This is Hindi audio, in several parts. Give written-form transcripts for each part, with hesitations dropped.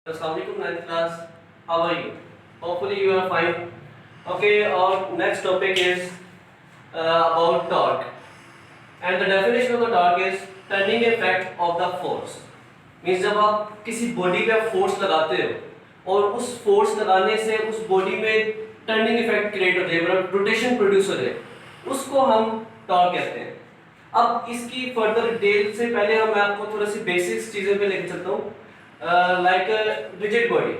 Assalamualaikum ninth class. How are you? Hopefully you are fine. Okay, our next topic is about torque. And the definition of the torque is turning effect of the force. Means जब आप किसी बॉडी पे फोर्स लगाते हो और उस फोर्स लगाने से उस बॉडी में टर्निंग इफेक्ट क्रिएट होते हैं, मतलब रोटेशन प्रोड्यूस होते हैं, उसको हम टॉर्क कहते हैं. अब इसकी फर्दर डिटेल से पहले मैं आपको थोड़ी सी बेसिक्स चीज़ें पे लेके चलता हूँ. Like rigid body.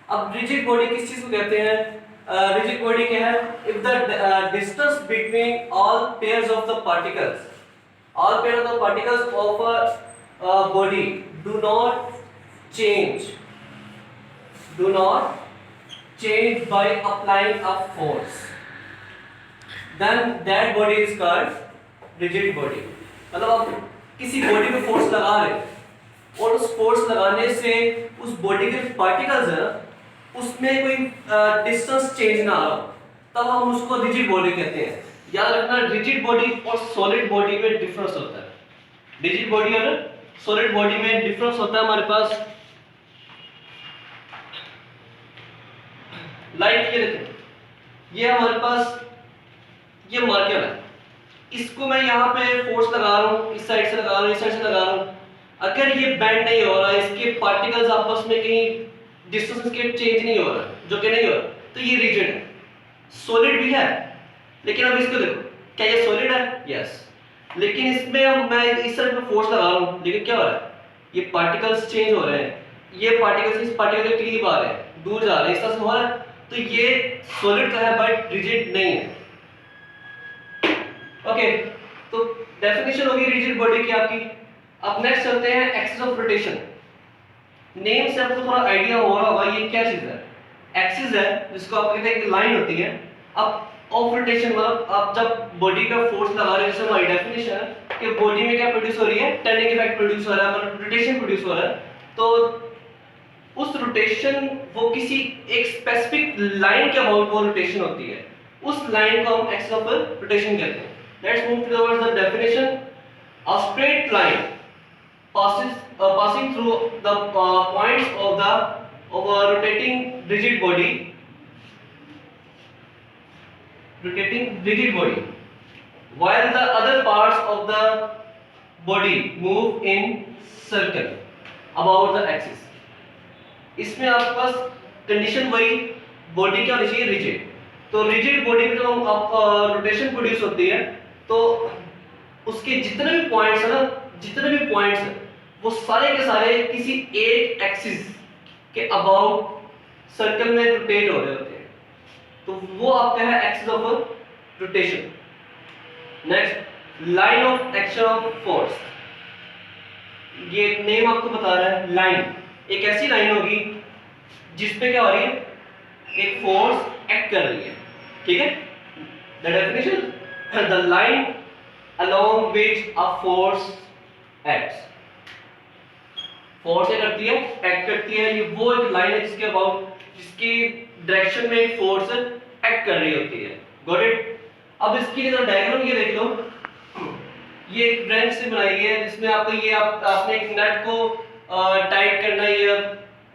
अब रिजिड बॉडी किस चीज़ को कहते हैं? रिजिड बॉडी क्या है? If the distance between all pairs of the particles, all pair of the particles of a body do not change by applying a force, then that body is called rigid body. मतलब आप किसी बॉडी पे फोर्स लगा रहे हैं और उस फोर्स लगाने से उस बॉडी के पार्टिकल्स है ना उसमें कोई डिस्टेंस चेंज ना हो, तब हम उसको रिजिड बॉडी कहते हैं. याद रखना, रिजिड बॉडी और सॉलिड बॉडी में डिफरेंस होता है. रिजिड बॉडी और सॉलिड बॉडी में डिफरेंस होता है हमारे पास. लाइक ये देखो, ये हमारे पास ये मार्कर है, इसको मैं यहाँ पे फोर्स लगा रहा हूँ, इस साइड से लगा रहा हूँ, इस साइड से लगा रहा हूँ. अगर ये बेंड नहीं हो रहा, इसके पार्टिकल्स आपस में कहीं डिस्टेंस के चेंज नहीं हो रहा, जो कि नहीं हो रहा, तो ये रिजिड है. सॉलिड भी है, लेकिन अब इसको देखो, क्या ये सॉलिड है? यस. लेकिन इसमें अब मैं इस तरह पे फोर्स लगा रहा हूँ, लेकिन क्या हो रहा है? ये पार्टिकल्स चेंज हो रहे हैं, ये पार्टिकल्स इस पार्टिकल के करीब आ रहे हैं, दूर जा रहे हैं, इस तरह से हो रहा है. तो ये सॉलिड का है बट रिजिड नहीं है. ओके, तो डेफिनेशन होगी रिजिड बॉडी की आपकी. अब नेक्स्ट चलते हैं एक्सिस ऑफ रोटेशन. नेम से आपको थोड़ा आइडिया हो रहा होगा ये क्या चीज है. एक्सिस है जिसको आप कहते हैं कि लाइन होती है. अब ऑफ रोटेशन मतलब आप जब बॉडी पे फोर्स लगा रहे हो, जैसे हमारी डेफिनेशन है कि बॉडी में क्या प्रोड्यूस हो रही है? टर्निंग इफेक्ट प्रोड्यूस हो रहा है, मतलब रोटेशन प्रोड्यूस हो रहा है. तो उस रोटेशन वो किसी एक स्पेसिफिक लाइन के अबाउट वो रोटेशन होती है, उस लाइन को हम एक्सिस ऑफ रोटेशन कहते हैं. Let's move towards the definition. A straight line passing through the points of a rotating rigid body while the other parts of the body move in circle about the axis. इसमें आपके पास कंडीशन वही, बॉडी क्या होनी चाहिए? रिजिड. तो रिजिड बॉडी में जो हम रोटेशन प्रोड्यूस होती है, तो उसके जितने भी पॉइंट्स है ना, वो सारे के सारे किसी एक एक्सिस के अबाउट सर्कल में रोटेट हो रहे होते हैं. तो वो आपका है axis of rotation. Next, line of action of force. ये नेम आपको बता रहा है. लाइन एक ऐसी लाइन होगी जिसपे क्या हो रही है? एक फोर्स एक्ट कर रही है. ठीक है. The definition, the line along which a force acts. Force क्या करती है? एक्ट करती है. ये वो एक लाइन है जिसके अबाउट, जिसकी डायरेक्शन में एक फोर्स एक्ट कर रही होती है. Got it. अब इसकी जरा डायग्राम ये देख लो. ये एक ब्रांच से बनाई है जिसमें आपको ये आपने एक नट को टाइट करना है. ये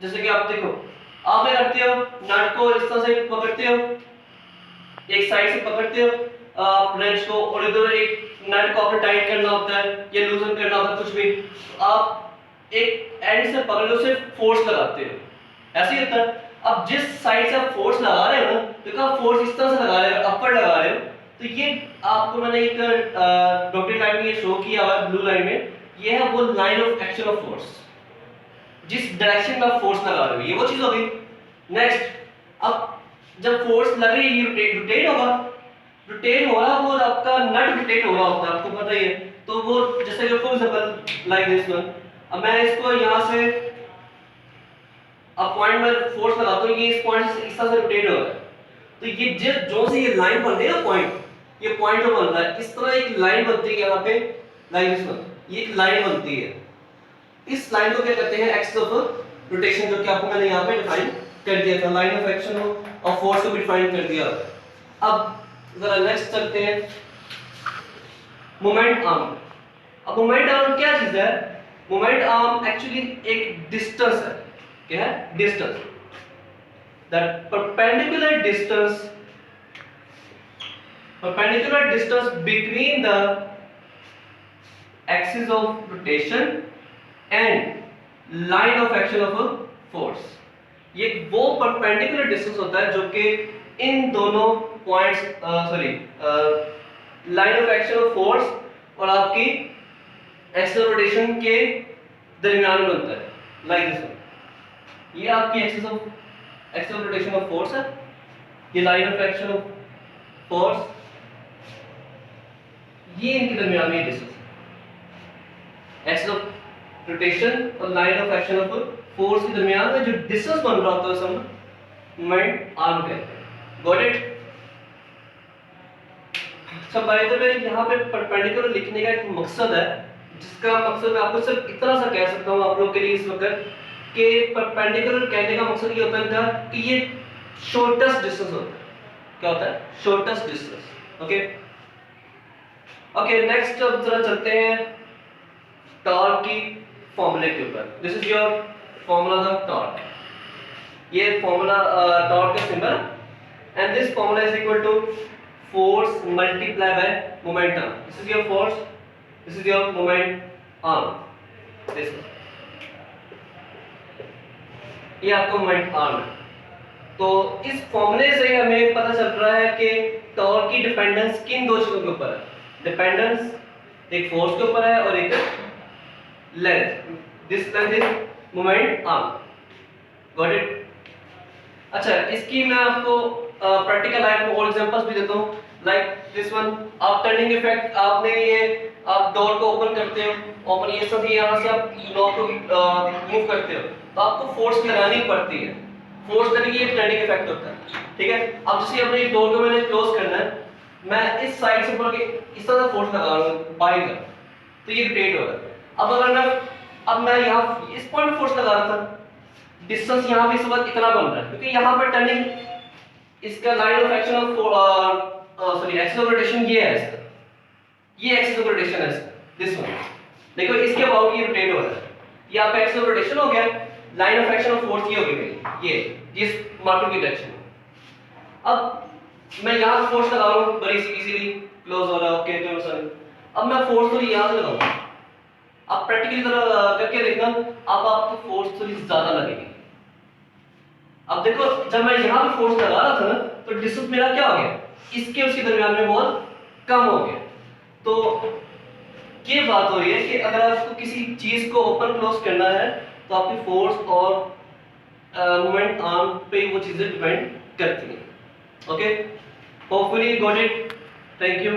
जैसे कि आप देखो, आप क्या करते हो? नट को इस तरह से पकड़ते हो, एक साइड से पकड़ते हो ब्रांच को, और इधर एक नट को आपने टाइट करना होता है या लूजन करना होता है, कुछ भी. आप एक एंड से पकड़ लो, सिर्फ फोर्स लगाते हो, ऐसे ही होता है. अब जिस साइड से आप फोर्स लगा रहे हो ना, तो आप फोर्स इस तरह से लगा रहे हो, अपर लगा रहे हो, तो ये आपको मैंने एक डॉटेड लाइन में ये शो किया हुआ है ब्लू लाइन में. ये है वो line of action of force, जिस डायरेक्शन में आप फोर्स लगा रहे हो, ये वो चीज होगी. नेक्स्ट, अब जब फोर्स लग रही है, रोटेट होगा, रोटेट हो रहा, वो आपका नट रोटेट हो रहा होता है, आपको पता ही है. तो वो जैसे कि for example like this one. अब मैं इसको यहां से अब पॉइंट में फोर्स लगाता हूं, ये इस पॉइंट से इस तरह से रोटेट हो रहा है. तो ये जो से ये लाइन बन रही है ना, पॉइंट, ये पॉइंट जो बन रहा है, इस तरह एक लाइन बनती है यहां पे, लाइक दिस वन. ये एक लाइन बनती है. इस लाइन को क्या कहते हैं? एक्सिस ऑफ रोटेशन, जो कि आपको मैंने यहां पे डिफाइन कर दिया था. लाइन ऑफ एक्शन और फोर्स को भी डिफाइन कर दिया. अब जरा नेक्स्ट चलते हैं, मोमेंट आर्म. अब मोमेंट आर्म क्या चीज है? मोमेंट आर्म एक्चुअली एक डिस्टेंस है. क्या है? Distance. That perpendicular distance between the axis of rotation and line of action of a force. ये वो परपेंडिकुलर डिस्टेंस होता है जो कि इन दोनों points line of action of force और आपकी एक्सिस रोटेशन के दरमियान में बनता है. Like this one. ये आपकी एक्सिस रोटेशन ऑफ फोर्स है. ये line of action of force. ये इनके दरमियान में डिस्टेंस है. एक्सिस ऑफ रोटेशन और line of action of force के दरमियान में जो डिस्टेंस बन रहा होता है उसे हम मोमेंट आर्म कहते हैं. Got it? अच्छा, बाय द वे यहाँ पे परपेंडिकुलर लिखने का एक मकसद है, जिसका मकसद मैं आपको सिर्फ इतना सा कह सकता हूँ आप लोग के लिए इस वक्त कि परपेंडिकुलर कहने का मकसद ये होता है कि ये शॉर्टेस्ट डिस्टेंस होता है. क्या होता है? Shortest distance. Okay okay, next अब जरा चलते हैं टॉर्क की फॉर्मूले के ऊपर. This is your formula of torque. ये फॉर्मूला टॉर्क का symbol and this formula is equal to force multiplied by momentum. This is your force, this is your moment arm. This one. ये आपका मोमेंट आर्म है. तो इस फॉर्मूले से हमें पता चल रहा है कि टॉर्क की डिपेंडेंस किन दो चीजों के ऊपर है. डिपेंडेंस एक फोर्स के ऊपर है और एक length. This length is moment arm. Got it? अच्छा, इसकी मैं आपको प्रैक्टिकल लाइफ में और एग्जांपल्स भी देता हूँ. Like this one. आप टर्निंग इफेक्ट, आपने ये आप डोर को ओपन करते हो, ओपन ये सब यहाँ से आप लॉक को मूव करते हो तो आपको फोर्स लगानी पड़ती है. फोर्स करने की ये टर्निंग इफेक्ट होता है. ठीक है. अब जैसे अपने ये डोर को मैंने क्लोज करना है, मैं इस साइड से बोल के इस तरह फोर्स लगा रहा हूँ बाइंग का, तो ये रोटेट हो रहा है. अब मैं यहाँ इस पॉइंट पे फोर्स लगा रहा था, डिस्टेंस यहाँ भी इस वक्त इतना बन रहा है क्योंकि यहाँ पर टर्निंग इसका line of action of axis of rotation ये है इसका. ये एक्सिस ऑफ रोटेशन है इसका. This one. देखो इसके अबाउट ये रोटेट हो रहा है. ये आपका एक्सिस ऑफ रोटेशन हो गया. Line of action of force ये हो गई ये इस मार्कर की डायरेक्शन में. अब मैं यहाँ फोर्स लगा रहा हूँ, बड़ी इजीली क्लोज हो रहा है. ओके तो सर अब मैं फोर्स थोड़ी यहाँ से लगाऊंगा. आप प्रैक्टिकली जरा करके देखना, अब आपको फोर्स थोड़ी ज्यादा लगेगी. अब देखो जब मैं यहाँ पे फोर्स लगा रहा था ना तो डिस्टेंस मेरा क्या हो गया, इसके उसके दरमियान में बहुत कम हो गया. तो ये बात हो रही है कि अगर आपको किसी चीज को ओपन क्लोज करना है तो आपकी फोर्स और मोमेंट आर्म पे वो चीजें डिपेंड करती हैं. Okay, hopefully got it. Thank you.